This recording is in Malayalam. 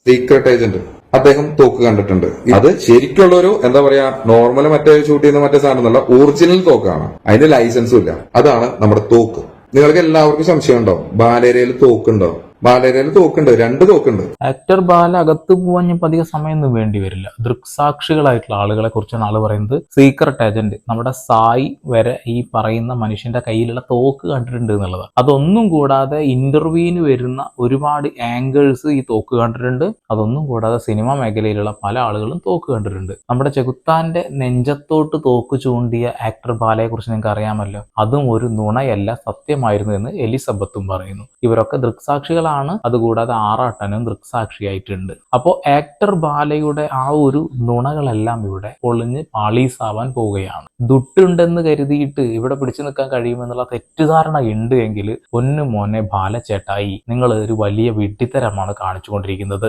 സീക്രട്ട് ഏജന്റ് അദ്ദേഹം തോക്ക് കണ്ടിട്ടുണ്ട്. അത് ശരിക്കുള്ള ഒരു എന്താ പറയാ നോർമൽ മറ്റേ ഷൂട്ട് ചെയ്യുന്ന മറ്റേ സാധനം എന്നല്ല, ഒറിജിനൽ തോക്കാണ്. അതിന് ലൈസൻസും ഇല്ല. അതാണ് നമ്മുടെ തോക്ക്. നിങ്ങൾക്ക് എല്ലാവർക്കും സംശയം ഉണ്ടോ ബാലേരയിൽ തോക്കുണ്ടോ? ബാലേരയിൽ തോക്കുണ്ട്, 2 തോക്കുണ്ട്. ആക്ടർ ബാല അകത്ത് പോകാൻ ഇപ്പം അധികം സമയമൊന്നും വേണ്ടി വരില്ല. ദൃക്സാക്ഷികളായിട്ടുള്ള ആളുകളെ കുറിച്ചാണ് ആള് പറയുന്നത്. സീക്രട്ട് ഏജന്റ് നമ്മുടെ സായി വരെ ഈ പറയുന്ന മനുഷ്യന്റെ കയ്യിലുള്ള തോക്ക് കണ്ടിട്ടുണ്ട് എന്നുള്ളത്. അതൊന്നും കൂടാതെ ഇന്റർവ്യൂവിന് വരുന്ന ഒരുപാട് ആംഗിൾസ് ഈ തോക്ക് കണ്ടിട്ടുണ്ട്. അതൊന്നും കൂടാതെ സിനിമാ മേഖലയിലുള്ള പല ആളുകളും തോക്ക് കണ്ടിട്ടുണ്ട്. നമ്മുടെ ചെകുത്താന്റെ നെഞ്ചത്തോട്ട് തോക്ക് ചൂണ്ടിയ ആക്ടർ ബാലയെ കുറിച്ച് നിങ്ങൾക്ക് അറിയാമല്ലോ. അതും ഒരു നുണയല്ല, സത്യമായിരുന്നു എന്ന് എലിസബത്തും പറയുന്നു. ഇവരൊക്കെ ദൃക്സാക്ഷികളാണ്. അതുകൂടാതെ ആറാട്ടനും ദൃക്സാക്ഷിയായിട്ടുണ്ട്. അപ്പോൾ ആക്ടർ ബാലയുടെ ആ ഒരു നുണകളെല്ലാം ഇവിടെ പൊളിഞ്ഞ് പാളീസാവാൻ പോവുകയാണ്. ദുട്ടുണ്ടെന്ന് കരുതിയിട്ട് ഇവിടെ പിടിച്ചു നിൽക്കാൻ കഴിയുമെന്നുള്ള തെറ്റിദ്ധാരണ ഉണ്ട് എങ്കിൽ പൊന്നു മോനെ ബാലച്ചേട്ടായി, നിങ്ങൾ ഒരു വലിയ വിഡ്ഢിത്തരമാണ് കാണിച്ചുകൊണ്ടിരിക്കുന്നത്.